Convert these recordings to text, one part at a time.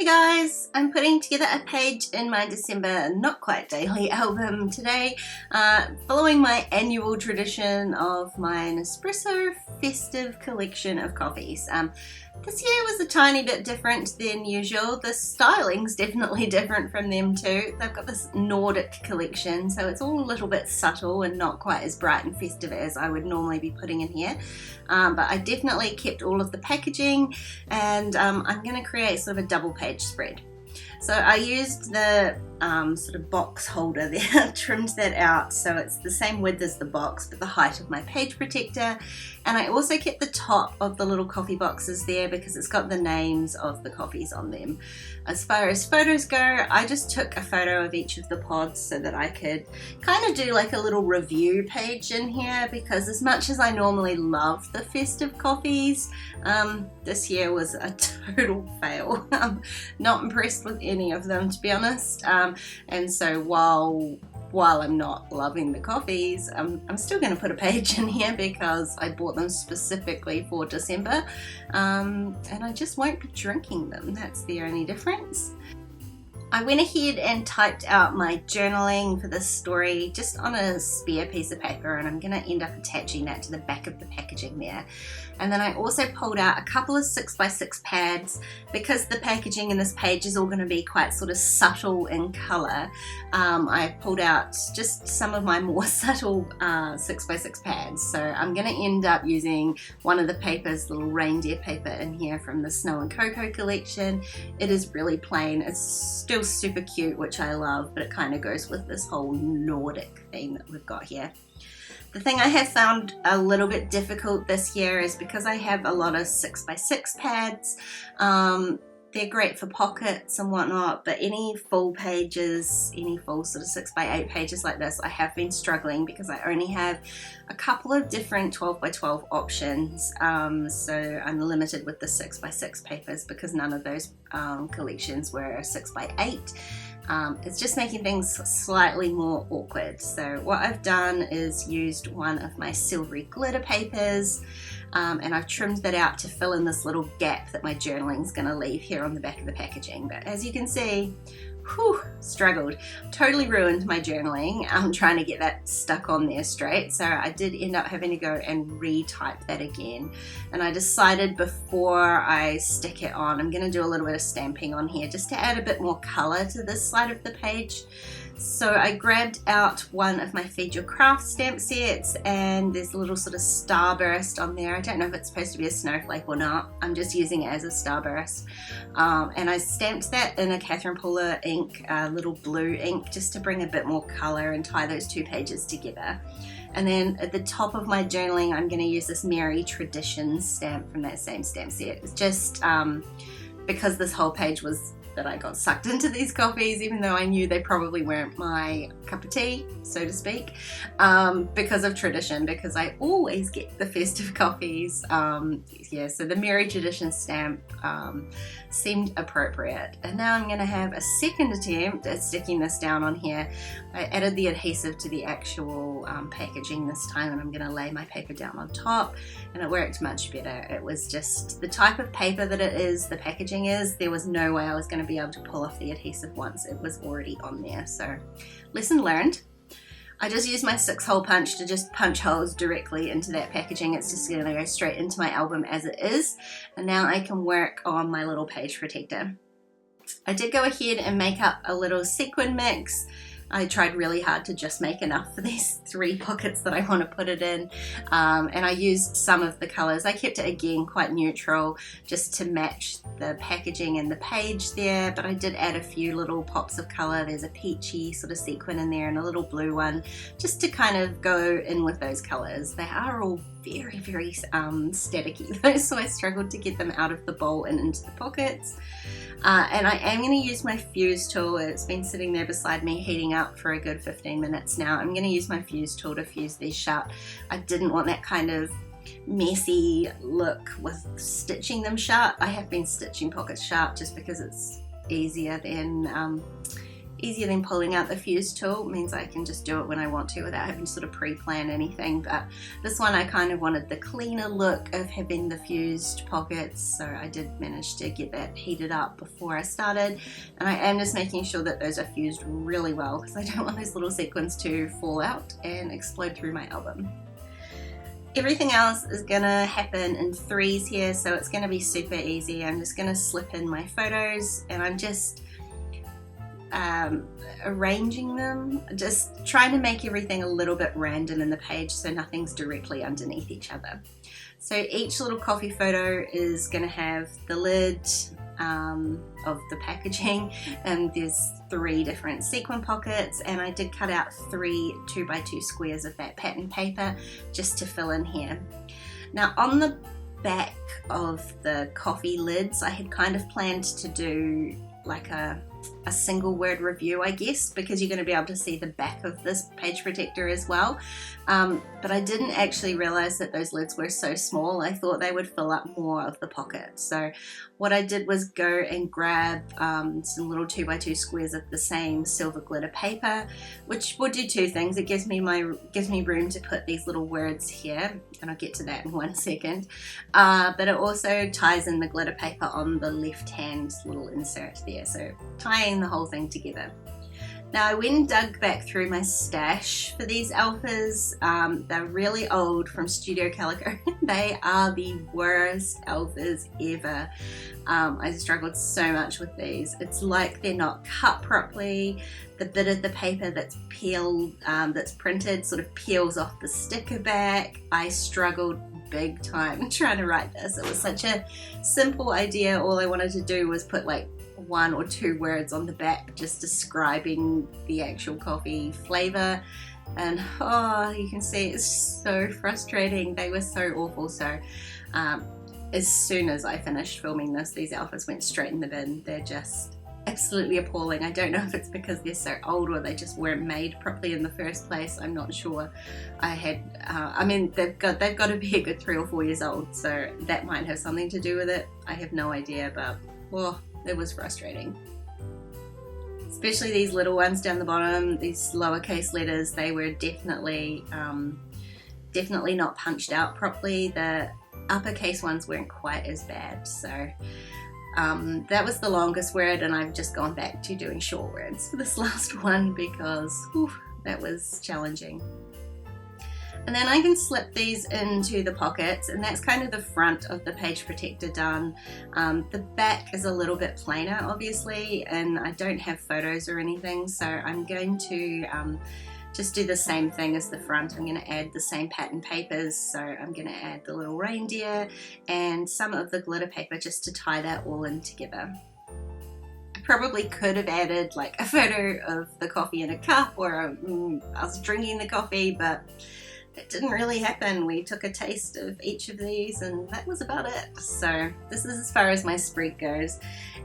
Hey guys, I'm putting together a page in my December not quite daily album today, following my annual tradition of my Nespresso Festive collection of coffees. This year was a tiny bit different than usual. The styling's definitely different from them too. They've got this Nordic collection, so it's all a little bit subtle and not quite as bright and festive as I would normally be putting in here. But I definitely kept all of the packaging, and I'm going to create sort of a double page spread. So I used the sort of box holder there, trimmed that out so it's the same width as the box but the height of my page protector, and I also kept the top of the little coffee boxes there because it's got the names of the coffees on them. As far as photos go, I just took a photo of each of the pods so that I could kind of do like a little review page in here, because as much as I normally love the festive coffees, this year was a total fail. Not impressed with any of them, to be honest. And so while I'm not loving the coffees, I'm still going to put a page in here because I bought them specifically for December, and I just won't be drinking them. That's the only difference. I went ahead and typed out my journaling for this story just on a spare piece of paper, and I'm going to end up attaching that to the back of the packaging there. And then I also pulled out a couple of 6x6 pads because the packaging in this page is all going to be quite sort of subtle in colour. I pulled out just some of my more subtle 6x6 pads. So I'm going to end up using one of the papers, little reindeer paper in here from the Snow and Cocoa collection. It is really plain. It's still super cute, which I love, but it kind of goes with this whole Nordic theme that we've got here. The thing I have found a little bit difficult this year is because I have a lot of 6x6 pads. They're great for pockets and whatnot, but any full pages, any full sort of 6x8 pages like this, I have been struggling because I only have a couple of different 12x12 options. So I'm limited with the 6x6 papers because none of those collections were 6x8. It's just making things slightly more awkward. So what I've done is used one of my silvery glitter papers, and I've trimmed that out to fill in this little gap that my journaling is going to leave here on the back of the packaging. But as you can see, struggled. Totally ruined my journaling. I'm trying to get that stuck on there straight. So I did end up having to go and retype that again. And I decided before I stick it on, I'm going to do a little bit of stamping on here just to add a bit more color to this side of the page. So I grabbed out one of my Feed Your Craft stamp sets, and there's a little sort of starburst on there. I don't know if it's supposed to be a snowflake or not. I'm just using it as a starburst. And I stamped that in a Catherine Puller ink, little blue ink, just to bring a bit more color and tie those two pages together. And then at the top of my journaling, I'm going to use this Merry Traditions stamp from that same stamp set. It's just because this whole page was that I got sucked into these coffees, even though I knew they probably weren't my cup of tea, so to speak, because of tradition, because I always get the festive coffees. Yeah, so the Merry Tradition stamp seemed appropriate. And now I'm going to have a second attempt at sticking this down on here. I added the adhesive to the actual packaging this time, and I'm going to lay my paper down on top, and it worked much better. It was just the type of paper that it is, the packaging is, there was no way I was going to be able to pull off the adhesive once it was already on there. So lesson learned. I just used my 6-hole punch to just punch holes directly into that packaging. It's just going to go straight into my album as it is, and now I can work on my little page protector. I did go ahead and make up a little sequin mix. I tried really hard to just make enough for these 3 pockets that I want to put it in, and I used some of the colours. I kept it again quite neutral just to match the packaging and the page there, but I did add a few little pops of colour. There's a peachy sort of sequin in there and a little blue one just to kind of go in with those colours. They are all very, very staticky though, so I struggled to get them out of the bowl and into the pockets. And I am going to use my fuse tool. It's been sitting there beside me heating up for a good 15 minutes now. I'm going to use my fuse tool to fuse these shut. I didn't want that kind of messy look with stitching them shut. I have been stitching pockets shut just because it's easier than easier than pulling out the fuse tool. It means I can just do it when I want to without having to sort of pre-plan anything. But this one I kind of wanted the cleaner look of having the fused pockets, so I did manage to get that heated up before I started. And I am just making sure that those are fused really well because I don't want those little sequins to fall out and explode through my album. Everything else is gonna happen in threes here, so it's gonna be super easy. I'm just gonna slip in my photos and I'm just arranging them, just trying to make everything a little bit random in the page so nothing's directly underneath each other. So each little coffee photo is going to have the lid of the packaging, and there's 3 different sequin pockets, and I did cut out 3 2x2 squares of that pattern paper just to fill in here. Now on the back of the coffee lids I had kind of planned to do like a single word review, I guess, because you're going to be able to see the back of this page protector as well. But I didn't actually realize that those lids were so small. I thought they would fill up more of the pocket. So what I did was go and grab some little 2x2 squares of the same silver glitter paper, which will do 2 things. It gives me room to put these little words here, and I'll get to that in 1 second. But it also ties in the glitter paper on the left hand little insert there, so tying the whole thing together. Now I went and dug back through my stash for these alphas. They're really old, from Studio Calico. They are the worst alphas ever. I struggled so much with these. It's like they're not cut properly. The bit of the paper that's peeled, that's printed, sort of peels off the sticker back. I struggled big time trying to write this. It was such a simple idea. All I wanted to do was put like 1 or 2 words on the back just describing the actual coffee flavor, and oh, you can see it's so frustrating. They were so awful. So as soon as I finished filming this, these alphas went straight in the bin. They're just absolutely appalling. I don't know if it's because they're so old or they just weren't made properly in the first place. I'm not sure. I mean, they've got to be a good 3 or 4 years old, so that might have something to do with it. I have no idea, but well, it was frustrating. Especially these little ones down the bottom, these lowercase letters, they were definitely not punched out properly. The uppercase ones weren't quite as bad, so that was the longest word, and I've just gone back to doing short words for this last one because that was challenging. And then I can slip these into the pockets, and that's kind of the front of the page protector done. The back is a little bit plainer, obviously, and I don't have photos or anything, so I'm going to just do the same thing as the front. I'm going to add the same pattern papers, so I'm going to add the little reindeer and some of the glitter paper just to tie that all in together. I probably could have added like a photo of the coffee in a cup or us drinking the coffee, but that didn't really happen. We took a taste of each of these and that was about it. So this is as far as my spread goes,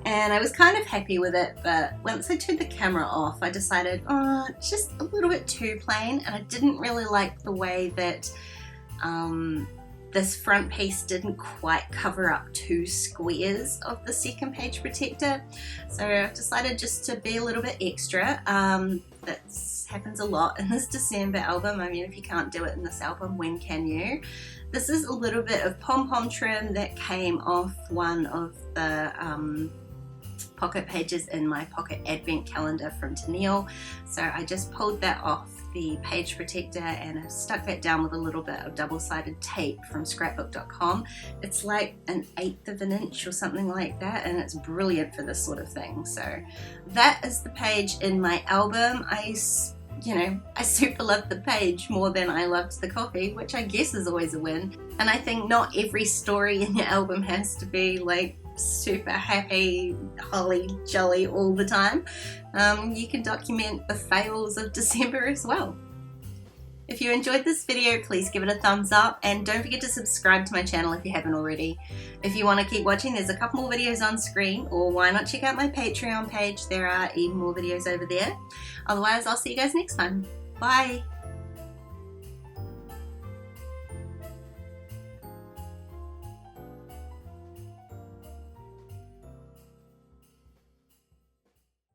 and I was kind of happy with it, but once I turned the camera off I decided, oh, it's just a little bit too plain, and I didn't really like the way that this front piece didn't quite cover up 2 squares of the second page protector. So I've decided just to be a little bit extra. That happens a lot in this December album. I mean, if you can't do it in this album, when can you? This is a little bit of pom-pom trim that came off one of the pocket pages in my pocket advent calendar from Tennille. So I just pulled that off the page protector and I've stuck that down with a little bit of double-sided tape from scrapbook.com. It's like 1/8 of an inch or something like that, and it's brilliant for this sort of thing. So that is the page in my album. I super loved the page more than I loved the coffee, which I guess is always a win. And I think not every story in your album has to be like super happy, holly jolly all the time. You can document the fails of December as well. If you enjoyed this video, please give it a thumbs up, and don't forget to subscribe to my channel if you haven't already. If you want to keep watching, there's a couple more videos on screen, or why not check out my Patreon page? There are even more videos over there. Otherwise, I'll see you guys next time. Bye!